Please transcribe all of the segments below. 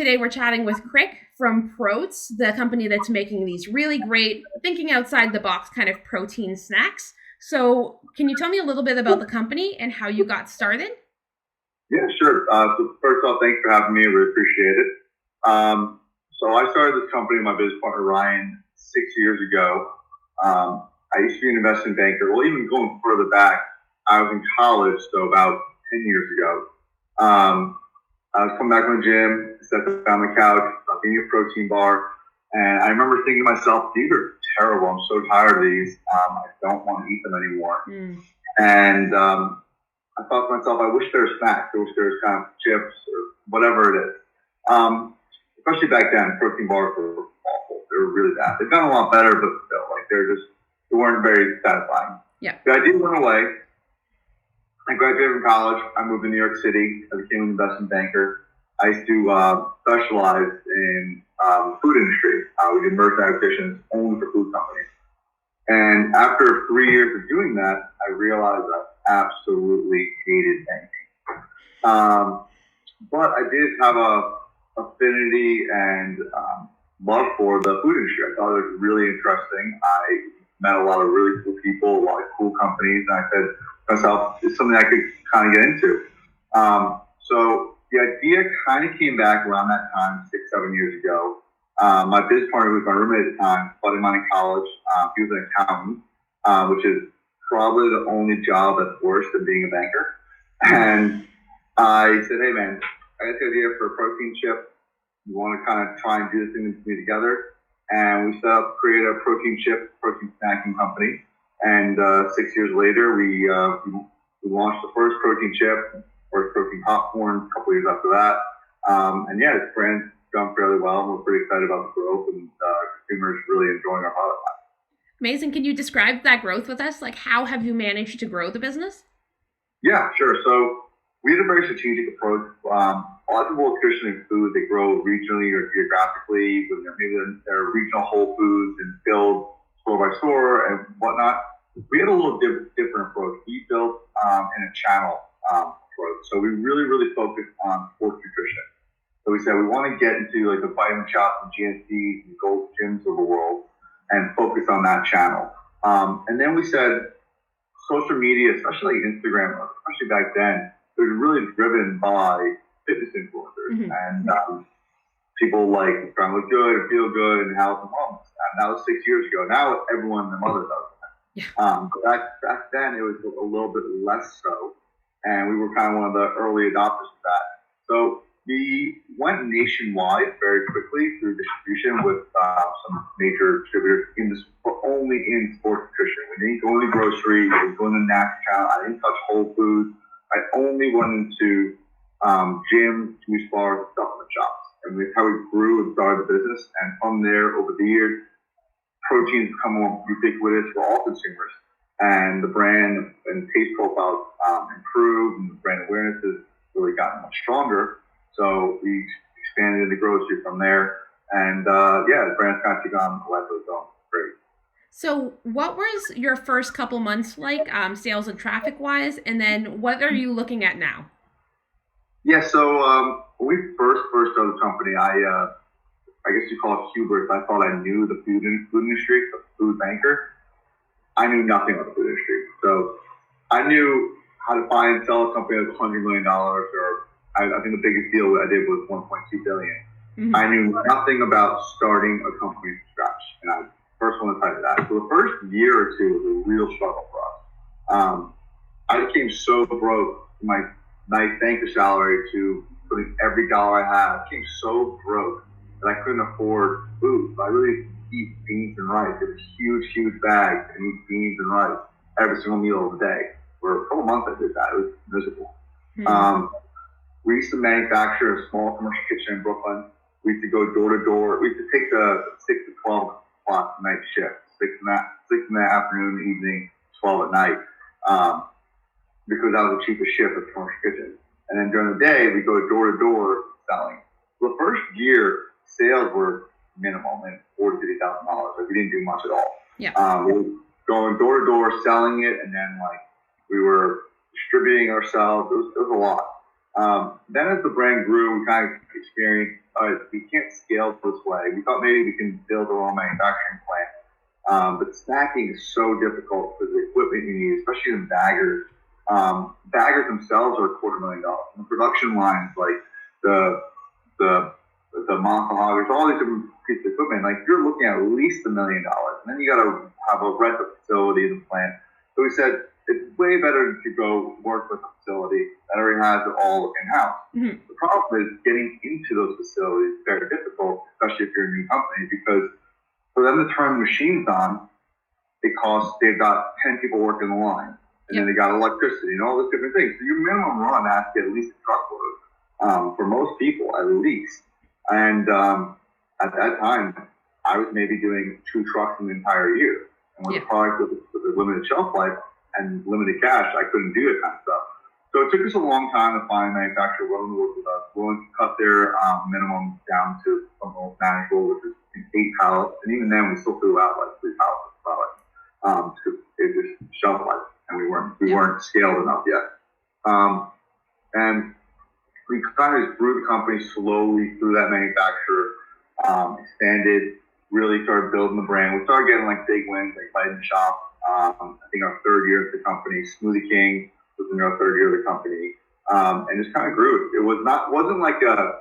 today we're chatting with Krik from Protes, the company that's making these really great, thinking outside the box kind of protein snacks. So can you tell me a little bit about the company and how you got started? Yeah, sure. So first off, thanks for having me. I really appreciate it. So I started this company with my business partner, Ryan, 6 years ago. I used to be an investment banker. Well, even going further back, I was in college, so about 10 years ago. I was coming back from the gym, sat down on the couch, I was eating a protein bar, and I remember thinking to myself, these are terrible. I'm so tired of these. I don't want to eat them anymore. And I thought to myself, I wish there were snacks. I wish there was kind of chips or whatever it is. Especially back then, protein bars were awful. They were really bad. They've gotten a lot better, but still, like they weren't very satisfying. Yeah. The idea went away. I graduated from college. I moved to New York City. I became an investment banker. I used to specialize in food industry. We did merger acquisitions only for food companies. And after 3 years of doing that, I realized I absolutely hated banking. But I did have a affinity and love for the food industry. I thought it was really interesting. I met a lot of really cool people, a lot of cool companies, and I said to myself, it's something I could kind of get into. So the idea kind of came back around that time, 6-7 years ago. My business partner, who was my roommate at the time, buddy of mine in college, he was an accountant, which is probably the only job that's worse than being a banker. And I said, hey man, I got the idea for a protein chip. You want to kind of try and do this thing with me together? And we set up, created a protein chip, protein snacking company. And 6 years later, we launched the first protein chip, first protein popcorn, a couple years after that. And yeah, this brand's done fairly well. And we're pretty excited about the growth, and consumers really enjoying our product line. Amazing. Can you describe that growth with us? Like, how have you managed to grow the business? Yeah, sure. So we had a very strategic approach. A lot of people traditionally in food, they grow regionally or geographically, with maybe they're regional Whole Foods and build store by store and whatnot. We had a little different approach. We built in a channel approach. So we really focused on sports nutrition. So we said we want to get into like the Vitamin Shoppe and GNCs and Gold Gyms of the world and focus on that channel. And then we said social media, especially Instagram, especially back then, it was really driven by fitness influencers and people like trying to look good and feel good and health and wellness. And that was 6 years ago. Now everyone and their mother does that. But back then it was a little bit less so, and we were kind of one of the early adopters of that. So we went nationwide very quickly through distribution with some major distributors but only in sports nutrition. We didn't go into grocery, we didn't go into the NAC channel, I didn't touch Whole Foods. I only went into gyms, juice bars, supplement shops. And that's how we grew and started the business. And from there, over the years, proteins become more ubiquitous for all consumers. And the brand and taste profiles improved, and the brand awareness has really gotten much stronger. So we expanded into grocery from there. And the brand's kind of taken on the life of its own. Great. So what was your first couple months like, sales and traffic wise? And then what are you looking at now? Yeah, so when we first started the company, I guess you call it hubris. I thought I knew the food industry, the food banker. I knew nothing about the food industry. So I knew how to buy and sell a company that's $100 million, or I think the biggest deal I did was $1.2 billion. I knew nothing about starting a company from scratch, and I first want to tell you that. So the first year or two was a real struggle for us. I became so broke from my nice banker salary to putting every dollar I had. I became so broke that I couldn't afford food. So I really eat beans and rice. It was huge bags and eat beans and rice every single meal of the day. For a couple months I did that. It was miserable. We used to manufacture a small commercial kitchen in Brooklyn. We used to go door to door. We used to take the 6 to 12 o'clock night shift, 6 in the afternoon, evening, 12 at night, because that was the cheapest shift of commercial kitchen. And then during the day, we go door to door selling. So the first year, sales were minimal, and $40,000 to $50,000. Like we didn't do much at all. Yeah. We were going door to door, selling it, and then like we were distributing ourselves. It was a lot. Then as the brand grew, we kind of experienced all right, we can't scale this way. We thought maybe we can build our own manufacturing plant. But snacking is so difficult for the equipment you need, especially in baggers. Baggers themselves are $250,000. And the production lines, like the Monster Hoggers, all these different pieces of equipment, like you're looking at least $1 million. And then you got to have a rental facility in the plant. So we said it's way better to go work with a facility that already has it all in-house. Mm-hmm. The problem is getting into those facilities is very difficult, especially if you're a new company, because for them to turn the machines on, they've got 10 people working the line. And then they got electricity and all those different things. So your minimum run has to get at least a truckload for most people, at least. And at that time, I was maybe doing 2 trucks in the entire year. And with a product with a limited shelf life and limited cash, I couldn't do that kind of stuff. So it took us a long time to find a manufacturer willing to work with us, willing to cut their minimum down to something manageable, which is 8 pallets. And even then, we still threw out like 3 pallets of product because it was shelf life, and we weren't scaled enough yet. And we kind of grew the company slowly through that manufacturer, expanded, really started building the brand. We started getting like big wins, like Light in the Shop. I think our 3rd year at the company, Smoothie King was in our 3rd year of the company, and just kind of grew. It wasn't like a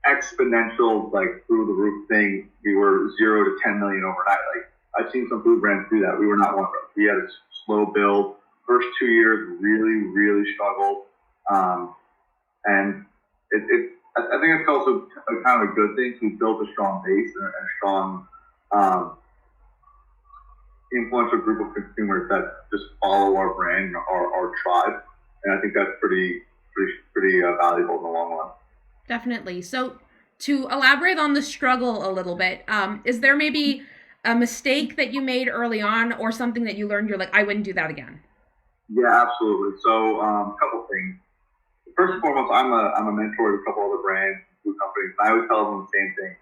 exponential, like through the roof thing. We were 0 to 10 million overnight. Like I've seen some food brands do that. We were not one of those. We had a slow build. First 2 years really, really struggled. And I think it's also a kind of a good thing. We built a strong base and a strong influential group of consumers that just follow our brand, our tribe. And I think that's pretty valuable in the long run. Definitely. So to elaborate on the struggle a little bit, is there maybe a mistake that you made early on or something that you learned you're like, I wouldn't do that again? Yeah, absolutely. So a couple things. First and foremost, I'm a mentor to a couple other brands, food companies, and I would tell them the same thing.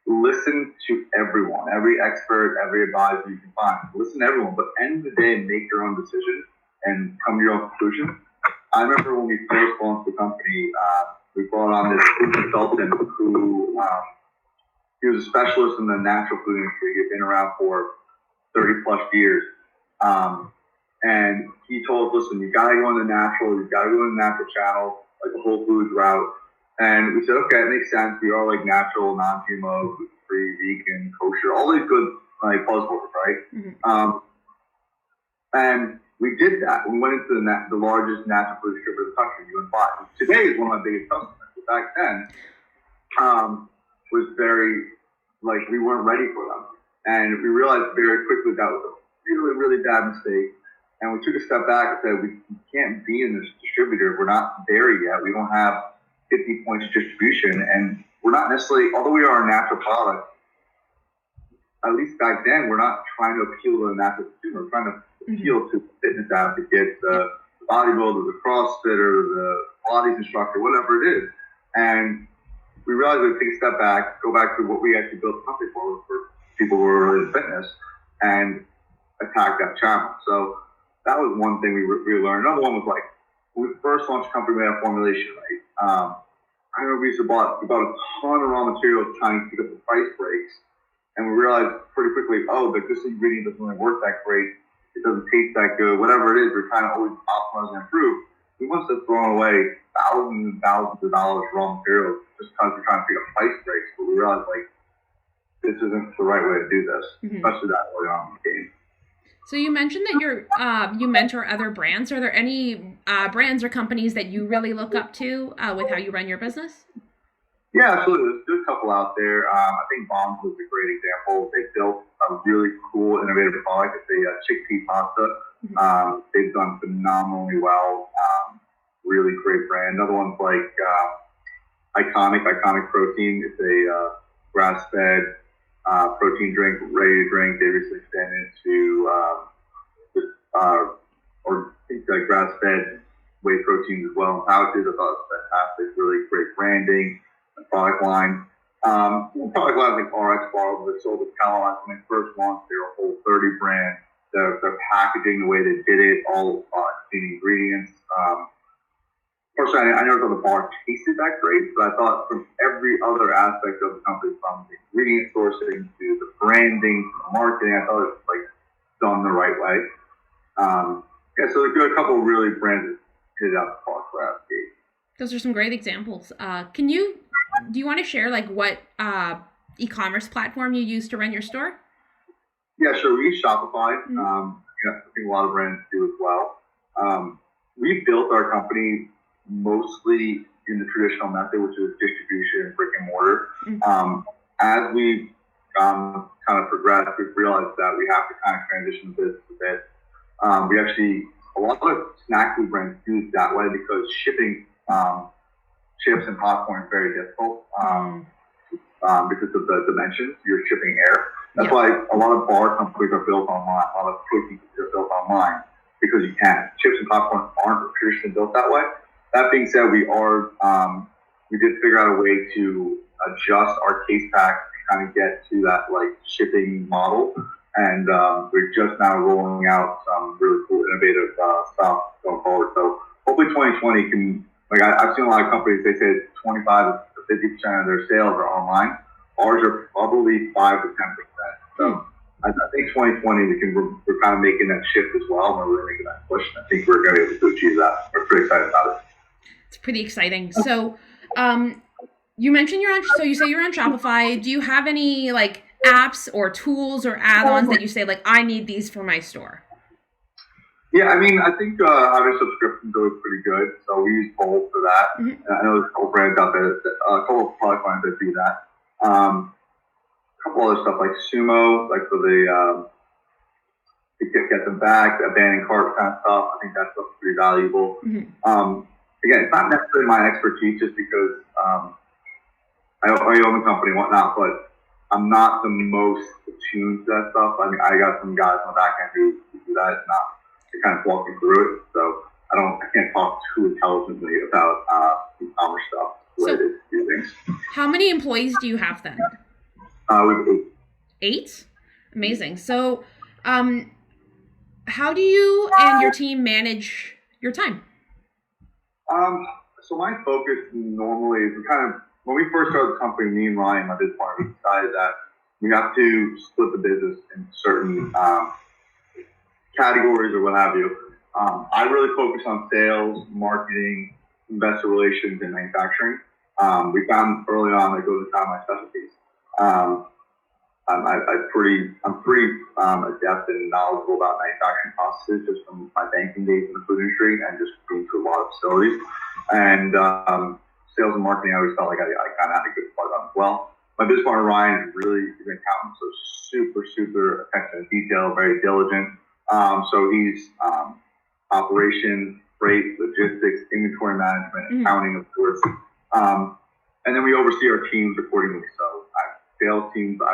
Listen to everyone, every expert, every advisor you can find. Listen to everyone, but end of the day, make your own decision and come to your own conclusion. I remember when we first launched the company, we brought on this food consultant who he was a specialist in the natural food industry. He had been around for 30 plus years. And he told us, listen, you got to go in the natural, you got to go in the natural channel, like the Whole Foods route. And we said, okay, it makes sense. We are like natural, non-GMO, free, vegan, kosher, all these good like buzzwords, right? Mm-hmm. And we did that. We went into the largest natural food distributor in the country, U.N. Today is one of my biggest customers. But back then, was very, like, we weren't ready for them. And we realized very quickly that was a really, really bad mistake. And we took a step back and said, we can't be in this distributor. We're not there yet. We don't have 50 points of distribution. And we're not necessarily, although we are a natural product, at least back then, we're not trying to appeal to the natural consumer. We're trying to appeal to fitness advocates, the bodybuilder, the CrossFitter, the Pilates instructor, whatever it is. And we realized we'd take a step back, go back to what we actually built the company for people who were really in fitness, and attack that channel. So that was one thing we learned. Another one was like, when we first launched the company, we had a formulation, right? I remember we bought a ton of raw materials trying to pick up the price breaks. And we realized pretty quickly, this ingredient doesn't really work that great. It doesn't taste that good. Whatever it is, we're trying to always optimize and improve. We must have thrown away thousands and thousands of dollars for raw materials just because we're trying to pick up price breaks. But we realized, like, this isn't the right way to do this, especially that early on in the game. So you mentioned that you mentor other brands. Are there any brands or companies that you really look up to with how you run your business? Yeah, absolutely. There's a couple out there. I think Bonds was a great example. They built a really cool, innovative product. It's a chickpea pasta. They've done phenomenally well. Really great brand. Another one's like Iconic Protein. It's a grass-fed protein drink, ready to drink. They recently expanded into like grass-fed whey proteins as well in pouches. I thought it was fantastic. Really great branding. The product line. Product line like RX Bar, they sold at Cadillac when they first launched their whole 30 brand. Their packaging, the way they did it, all clean ingredients. personally, I never thought the bar tasted that great, but I thought from every other aspect of the company, from the ingredient sourcing to the branding, to the marketing, I thought it was like done the right way. So there's a couple of really brands that hit out the park right out the gate. Those are some great examples. Do you want to share like what e-commerce platform you use to run your store? Yeah, sure. We use Shopify. I think a lot of brands do as well. We built our company mostly in the traditional method, which is distribution, brick and mortar. As we kind of progressed, we've realized that we have to kind of transition the business a bit. A lot of snack food brands do it that way because shipping chips and popcorn is very difficult because of the dimensions. You're shipping air. That's why a lot of bar companies are built online. A lot of cookies are built online because you can. Chips and popcorn aren't traditionally built that way. That being said, we did figure out a way to adjust our case pack to kind of get to that like shipping model. And we're just now rolling out some really cool, innovative stuff going forward. So hopefully 2020 can, I've seen a lot of companies, they say 25 to 50% of their sales are online. Ours are probably 5 to 10%. So I think 2020 we're kind of making that shift as well. We're really making that push. And I think we're going to be able to achieve that. We're pretty excited about it. It's pretty exciting. So you mentioned you say you're on Shopify. Do you have any like apps or tools or add-ons that you say like, I need these for my store? Yeah, I mean, I think having subscriptions is pretty good. So we use Bolt for that. I know there's a couple brands out there, a couple of product lines that do that. A couple other stuff like Sumo, like for the to get them back, abandoned cart kind of stuff. I think that stuff's pretty valuable. Again, it's not necessarily my expertise just because I own the company and whatnot, but I'm not the most attuned to that stuff. I mean, I got some guys on the back end who do that, and they kind of walk me through it. So I can't talk too intelligently about e-commerce stuff. So, how many employees do you have then? We have 8. 8? Amazing. So, how do you and your team manage your time? So my focus normally is when we first started the company, me and Ryan, my business partner, we decided that we have to split the business into certain categories or what have you. I really focus on sales, marketing, investor relations, and manufacturing. We found early on that those are kind of my specialties. I'm pretty adept and knowledgeable about manufacturing processes just from my banking days in the food industry and just being to a lot of facilities. And sales and marketing, I always felt like I kind of had a good plug on as well. My business partner Ryan is he's an accountant, so super attention to detail, very diligent. So he's operations, freight, logistics, inventory management, accounting, of course. And then we oversee our teams accordingly. So sales teams I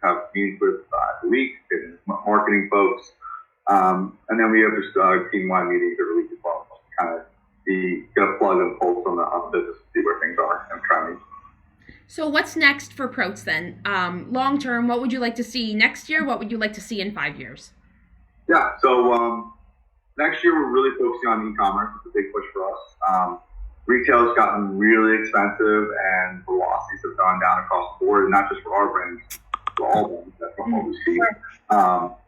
have meetings with a week, and marketing folks, and then we have just team-wide meetings every week as well. Kind of get a plug and pulse on the business to see where things are and try to. So what's next for Protes then? Long term, what would you like to see next year? What would you like to see in 5 years? Yeah, so next year we're really focusing on e-commerce. It's a big push for us. Retail has gotten really expensive and velocities have gone down across the board, and not just for our brands, for all brands. That's what we see.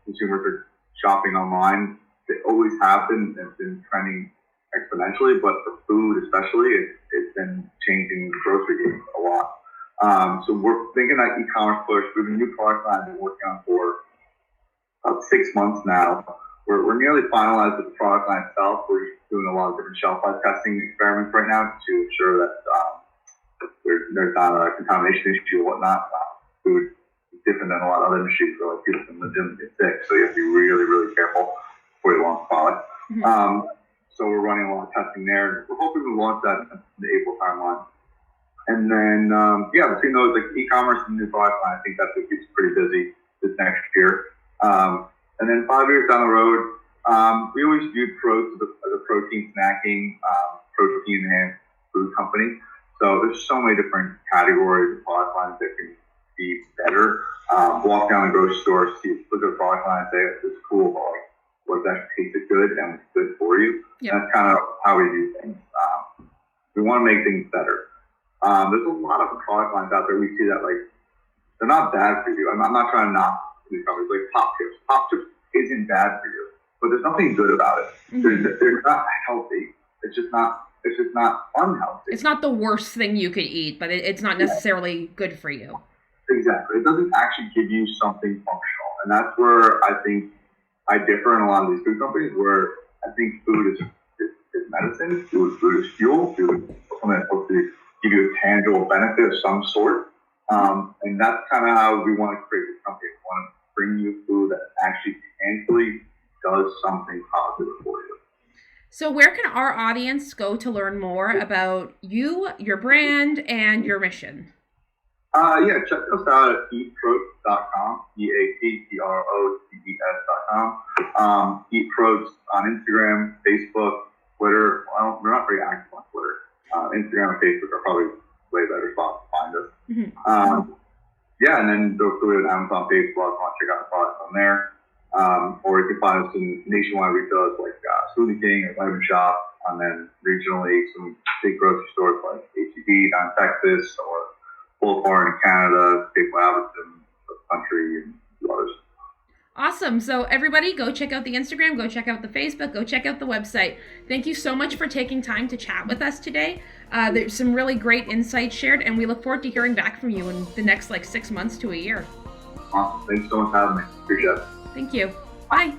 Consumers are shopping online. They always have been. It's been trending exponentially, but for food especially, it's been changing the grocery game a lot. So we're thinking that e-commerce push. We have a new product line we've been working on for about 6 months now. We're nearly finalized with the product line itself. We're doing a lot of different shelf life testing experiments right now to ensure that there's not a contamination issue or whatnot. Food is different than a lot of other industries where like people can legitimately get sick, so you have to be really, really careful before you launch the product. So we're running a lot of testing there. We're hoping to launch that in the April timeline. And then, between those, like e-commerce and new product line, I think that's what keeps pretty busy this next year. And then 5 years down the road, we always viewed Protes as a protein snacking, protein-enhanced food company. So there's so many different categories of product lines that can be better. Walk down the grocery store, look at the product line and say, this is cool, but like, what if that tasted good and it's good for you? Yep. And that's kind of how we do things. We want to make things better. There's a lot of product lines out there we see that like they're not bad for you. I'm not trying to knock these companies like Pop Chips. Pop Chips isn't bad for you, but there's nothing good about it. They're not healthy. It's just not unhealthy. It's not the worst thing you could eat, but it's not necessarily good for you. Exactly. It doesn't actually give you something functional. And that's where I think I differ in a lot of these food companies, where I think food is medicine, food is fuel, food is something that's supposed to give you a tangible benefit of some sort. And that's kind of how we want to create this company. We want to bring you food that actually tangibly does something positive for you. So where can our audience go to learn more about you, your brand, and your mission? Check us out at eatprotes.com, eatprotes.com. Eatprotes on Instagram, Facebook, Twitter. Well, we're not very active on Twitter. Instagram and Facebook are probably way better spots to find us. Mm-hmm. And then go through an Amazon page if you want to check out the products on there. Or you can find us in nationwide retailers like Smoothie King or Vitamin Shop, and then regionally some big grocery stores like H-E-B down in Texas or Bullhorn in Canada, Staple Albertson, the country, and a few others. Awesome. So everybody go check out the Instagram, go check out the Facebook, go check out the website. Thank you so much for taking time to chat with us today. There's some really great insights shared, and we look forward to hearing back from you in the next 6 months to a year. Awesome. Thanks so much for having me. Appreciate it. Thank you. Bye.